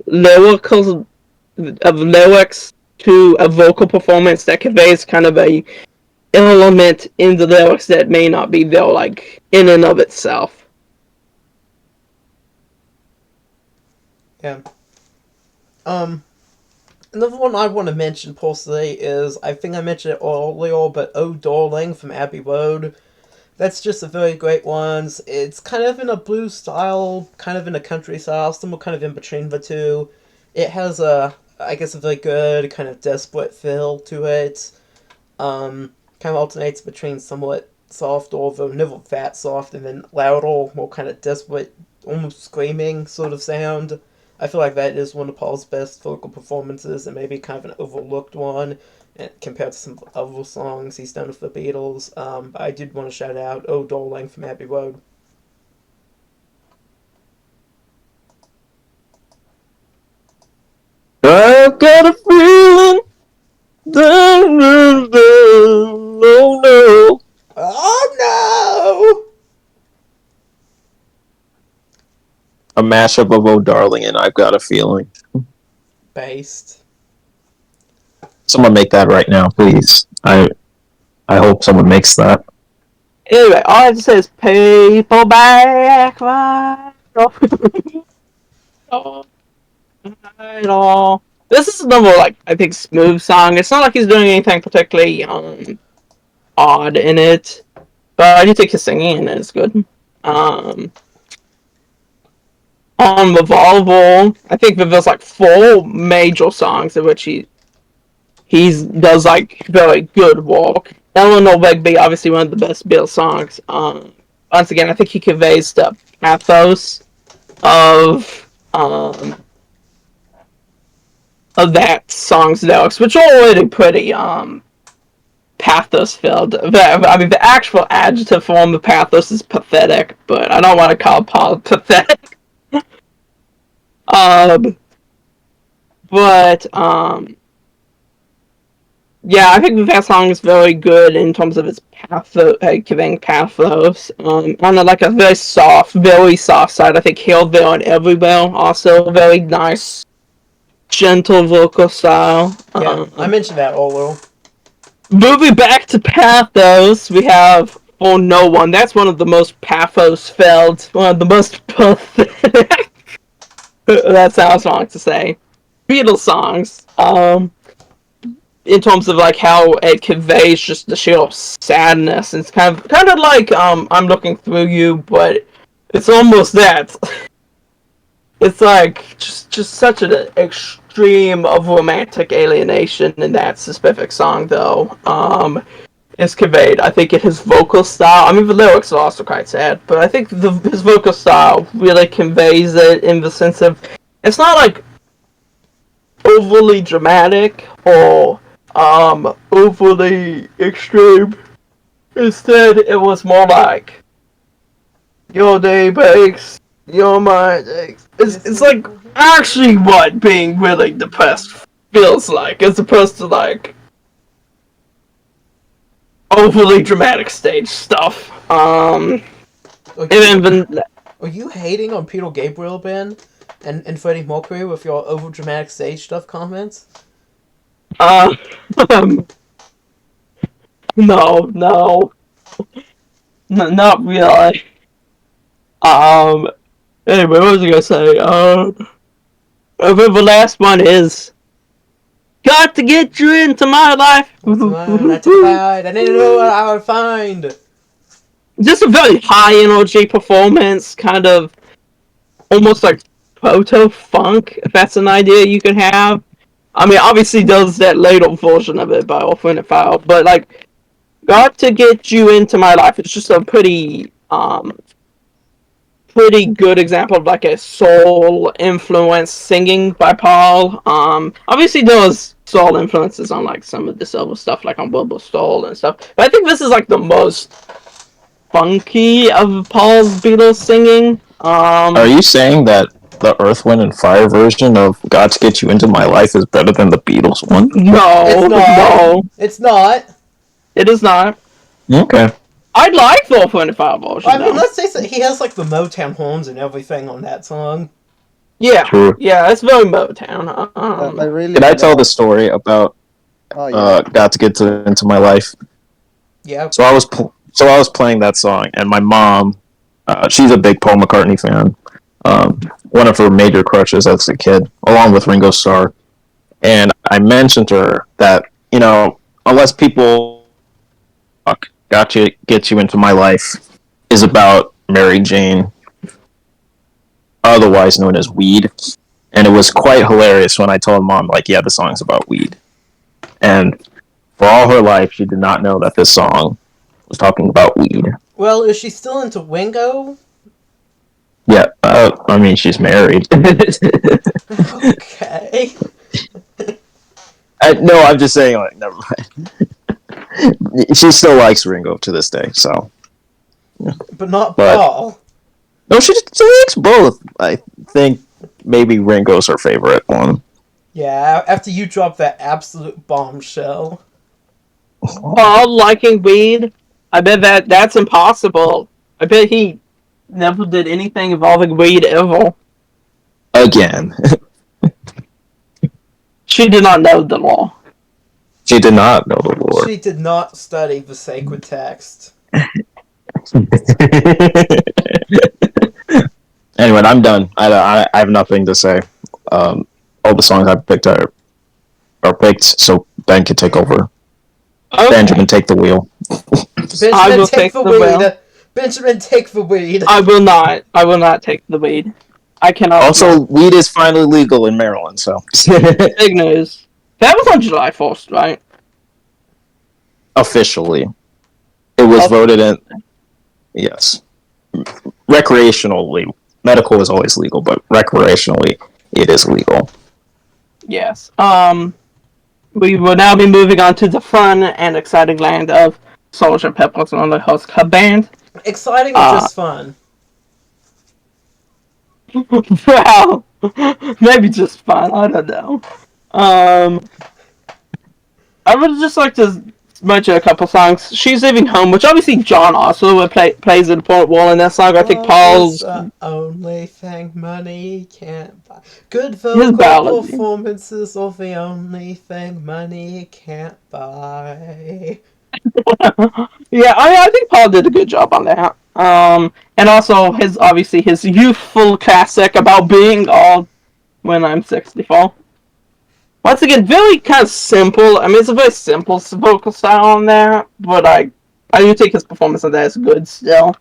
lyrical of lyrics to a vocal performance that conveys kind of a element in the lyrics that may not be there like in and of itself. Yeah. Another one I want to mention personally is, I think I mentioned it earlier, but "Oh Darling" from Abbey Road. That's just a very great one. It's kind of in a blues style, kind of in a country style, somewhere kind of in between the two. It has I guess, a very good kind of desperate feel to it. Kind of alternates between somewhat soft, although never that soft, and then louder, more kind of desperate, almost screaming sort of sound. I feel like that is one of Paul's best vocal performances, and maybe kind of an overlooked one compared to some other songs he's done with the Beatles. But I did want to shout out "Oh Darling" from Abbey Road. I've got a feeling. Oh no. Oh A mashup of "Oh Darling" and "I've Got a Feeling." no! Based. Someone make that right now, please. I hope someone makes that. Anyway, all I have to say is paperback all. This is another like I think smooth song. It's not like he's doing anything particularly odd in it, but I do think his singing in it is good. On Revolver, I think that there's like 4 major songs in which he does like very good work. Eleanor Rigby, obviously one of the best Beatles songs. Once again, I think he conveys the pathos of that song's lyrics, which are already pretty pathos filled. I mean, the actual adjective form of pathos is pathetic, but I don't want to call Paul pathetic. But yeah, I think that song is very good in terms of its pathos, giving pathos. On like a very soft side, I think "Here, There, and Everywhere" also very nice, gentle vocal style. Yeah, I mentioned that earlier. Moving back to pathos, we have "For No One." That's one of the most pathos-filled, one of the most pathetic. That sounds wrong to say. Beatles songs. In terms of like how it conveys just the sheer sadness. It's kind of like "I'm Looking Through You," but it's almost that. It's like just such an extreme of romantic alienation in that specific song, though. Is conveyed, I think, in his vocal style. I mean, the lyrics are also quite sad, but I think his vocal style really conveys it in the sense of it's not like overly dramatic or overly extreme. Instead, it was more like your day breaks, your mind aches. It's like actually what being really depressed feels like, as opposed to like overly dramatic stage stuff. Are And you hating on Peter Gabriel, Ben? And Freddie Mercury with your overdramatic stage stuff comments? no. Not really. Um. Anyway, what was I gonna say? The last one is "Got to Get You Into My Life." What's the one I took a bite? I didn't know what I would find. Just a very high energy performance, kind of almost like proto funk. If that's an idea you could have. I mean, obviously does that later version of it by offering it file, but like "Got to Get You Into My Life" it's just a pretty good example of like a soul influence singing by Paul. Obviously there was soul influences on like some of the silver stuff, like on Bubble Soul and stuff. But I think this is like the most funky of Paul's Beatles singing. Are you saying that the Earth, Wind, and Fire version of "Got to Get You Into My Life" is better than the Beatles one? No, no, It's not. it is not. Okay. I'd like the 25 version. I mean, let's face it, he has like the Motown horns and everything on that song. Yeah, True. yeah, it's very Motown. I really Did I love- tell the story about Oh yeah. "Got to Get Into My Life"? Yeah. So I was playing that song, and my mom, she's a big Paul McCartney fan. One of her major crushes as a kid, along with Ringo Starr. And I mentioned to her that unless people "Got to Get You Into My Life" is about Mary Jane, otherwise known as weed. And it was quite hilarious when I told Mom, like, yeah, the song's about weed. And for all her life, she did not know that this song was talking about weed. Well, is she still into Wingo? Yeah, I mean, she's married. Okay. No, I'm just saying, like, never mind. She still likes Ringo to this day, so. But not But- Paul. No, she likes both. I think maybe Ringo's her favorite one. Yeah, after you drop that absolute bombshell. Paul liking weed, I bet that's impossible. I bet he never did anything involving weed ever. Again. She did not know the law. She did not know the Lord. She did not study the sacred text. Anyway, I'm done. I have nothing to say. All the songs I picked are picked, so Ben can take over. Okay. Benjamin, take the wheel. I Benjamin, will take the take the weed. wheel. Benjamin, take the weed. I will not. I will not take the weed. I cannot. Also, weed is finally legal in Maryland, so. Big news. That was on July 1st, right? Officially. It was voted in. Yes. Recreationally. Medical is always legal, but recreationally, it is legal. Yes. We will now be moving on to the fun and exciting land of Sgt. Pepper's Lonely Hearts Club Band. Exciting or just fun? Well, maybe just fun. I don't know. I would just like to mention a couple songs. "She's Leaving Home," which obviously John also plays an important role in that song. I think Paul's... the only thing money can't buy. Good His vocal ballad. performances are the only thing money can't buy. Yeah, I think Paul did a good job on that. And also his youthful classic about being old when I'm 64. Once again, very kind of simple. I mean, it's a very simple vocal style on that, but I do think his performance on that is good still.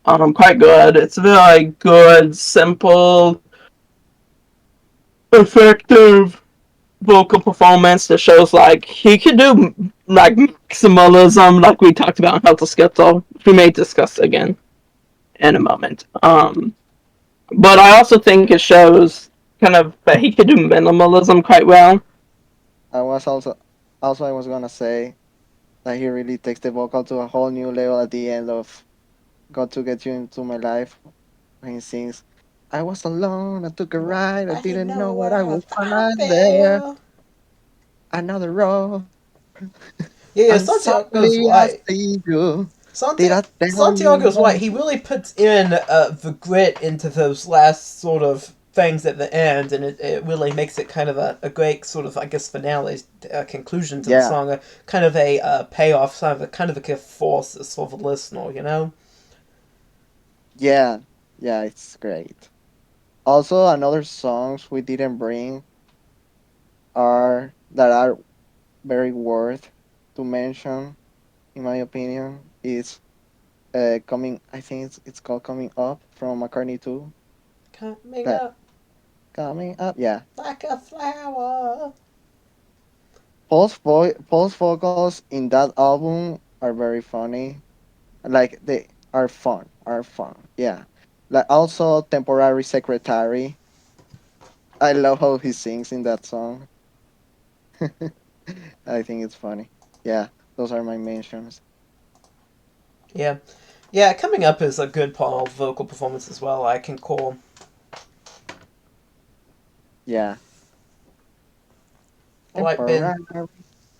Quite good. It's a very good, simple, effective vocal performance that shows like he could do like maximalism, like we talked about in Helter Skelter. We may discuss again in a moment. But I also think it shows kind of that he could do minimalism quite well. I was gonna say that he really takes the vocal to a whole new level at the end of "Got to Get You Into My Life" when he sings, "I was alone, I took a ride, I didn't know what I would find there. Another road. Yeah, And Santiago's suddenly I right. see you. Did I tell Santiago's you? right. He really puts in the grit into those last sort of things at the end, and it really makes it kind of a great sort of, I guess, finale, conclusion to the Yeah, song, kind of a payoff, kind of a catharsis for the listener, you know? yeah, yeah. It's great. Also, another songs we didn't bring are that are very worth to mention, in my opinion, is coming. I think it's called "Coming Up" from McCartney 2. Coming That up coming up, yeah. like a flower. Paul's vocals in that album are very funny. Like they are fun. Yeah. Like also "Temporary Secretary." I love how he sings in that song. I think it's funny. Yeah, those are my mentions. Yeah. Yeah, coming up is a good Paul vocal performance as well, I can call. Yeah. Alright, Ben, Temporary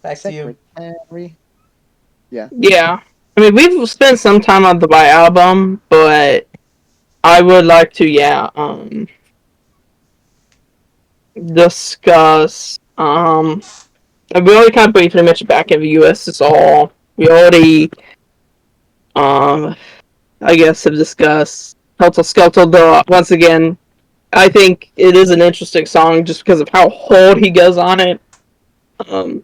back to you. Secretary. Yeah. Yeah. I mean, we've spent some time on the By album, but I would like to, discuss, we already kind of briefly mentioned Back in the USSR. We already, um, I guess, have discussed Helter Skelter, though, once again, I think it is an interesting song just because of how hard he goes on it, um,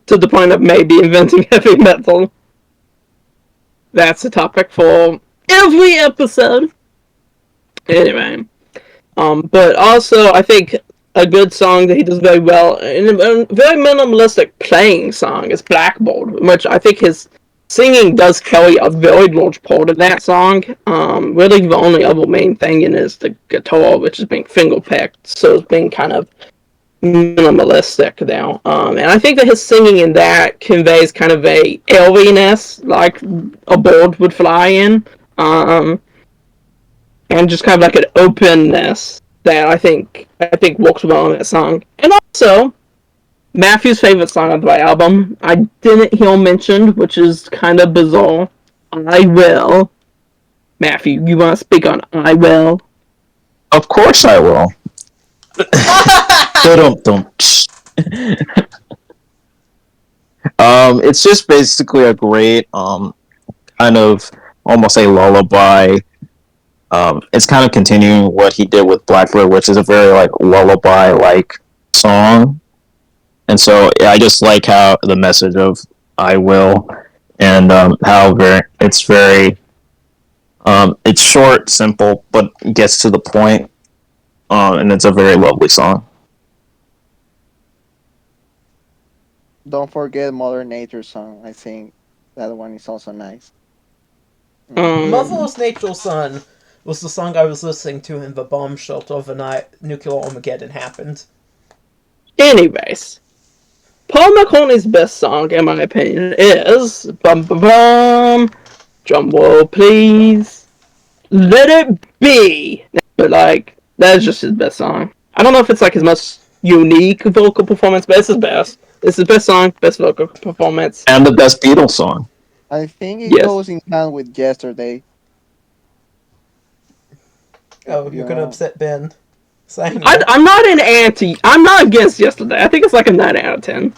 to the point of maybe inventing heavy metal. That's a topic for every episode. Anyway, but also I think a good song that he does very well, and a very minimalistic playing song, is Blackboard, which I think his singing does carry a very large part of that song. Really, the only other main thing in is the guitar, which is being finger picked, so it's being kind of minimalistic now. And I think that his singing in that conveys kind of a airiness, like a bird would fly in. And just kind of like an openness that I think works well on that song. And also, Matthew's favorite song on the album, I didn't hear mentioned, which is kind of bizarre. I Will. Matthew, you want to speak on I Will? Of course I will. Dum-dum. It's just basically a great kind of almost a lullaby. It's kind of continuing what he did with Blackbird, which is a very like lullaby like song. And so yeah, I just like how the message of "I will" and how it's short, simple, but gets to the point, and it's a very lovely song. Don't forget Mother Nature song. I think that one is also nice. Motherless Nature's Son was the song I was listening to in the bomb shelter the night nuclear Armageddon happened. Anyways, Paul McCartney's best song, in my opinion, is Bum Bum Bum. Drum roll, please. Let It Be. But like, that's just his best song. I don't know if it's like his most unique vocal performance, but it's his best. It's his best song, best vocal performance. And the best Beatles song. I think it Yes. goes in hand with Yesterday. Oh, you're gonna upset Ben. Saying I'm not an anti. I'm not against Yesterday. I think it's like a 9 out of 10.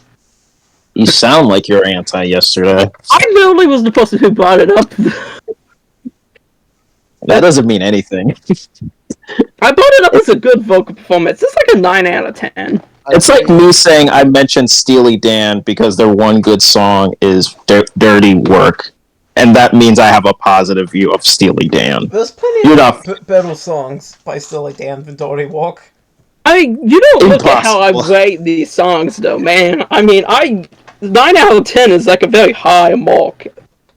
You sound like you're anti Yesterday. I literally was the person who brought it up. That doesn't mean anything. I brought it up as a good vocal performance. It's like a 9 out of 10. It's like me saying I mentioned Steely Dan because their one good song is Dirty Work. And that means I have a positive view of Steely Dan. There's plenty of better songs by Steely Dan than Dirty Work. I mean, you don't look at how I rate these songs, though, man. I mean, 9 out of 10 is like a very high mark.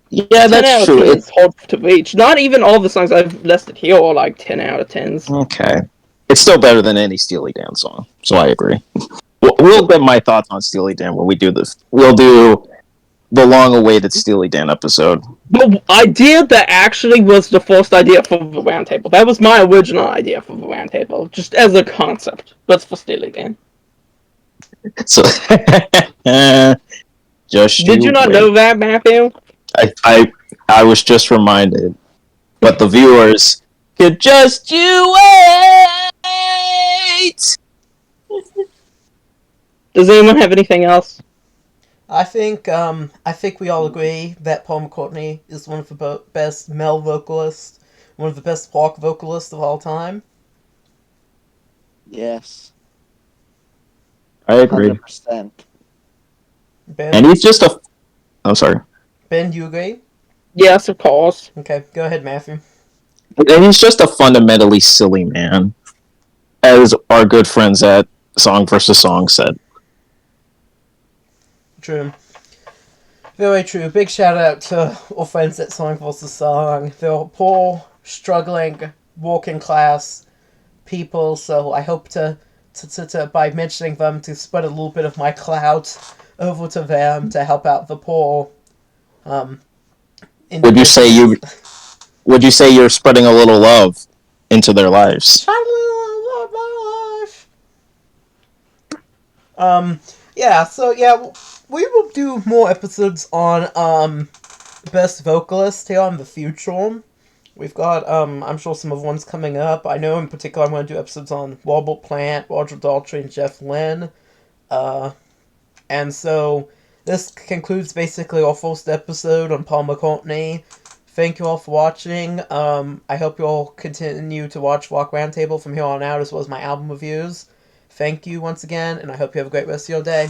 Yeah, that's true. It's hard to reach. Not even all the songs I've listed here are like 10 out of 10s. Okay. It's still better than any Steely Dan song, so I agree. We'll get my thoughts on Steely Dan when we do this. We'll do the long-awaited Steely Dan episode. The idea that actually was the first idea for the roundtable. That was my original idea for the roundtable, just as a concept. But for Steely Dan. So, just did you not know that, Matthew? I was just reminded, but the viewers could just you wait. right. Does anyone have anything else? I think we all agree that Paul McCartney is one of the best male vocalists, one of the best rock vocalists of all time. Yes, I agree. 100%. Ben, And he's just a. I'm sorry. Ben, do you agree? Yes, of course. Okay, go ahead, Matthew. And he's just a fundamentally silly man, as our good friends at Song versus Song said. True. Very true. Big shout out to all friends at Song vs. Song. They're poor, struggling, working class people, so I hope to by mentioning them to spread a little bit of my clout over to them to help out the poor. Would you say you? Would you say you're spreading a little love into their lives? I love my life. Yeah, so yeah, we will do more episodes on best vocalist here in the future. We've got I'm sure some other ones coming up. I know in particular I'm going to do episodes on Robert Plant, Roger Daltrey, and Jeff Lynne. And so this concludes basically our first episode on Paul McCartney. Thank you all for watching. I hope you all continue to watch Rock Roundtable from here on out, as well as my album reviews. Thank you once again, and I hope you have a great rest of your day.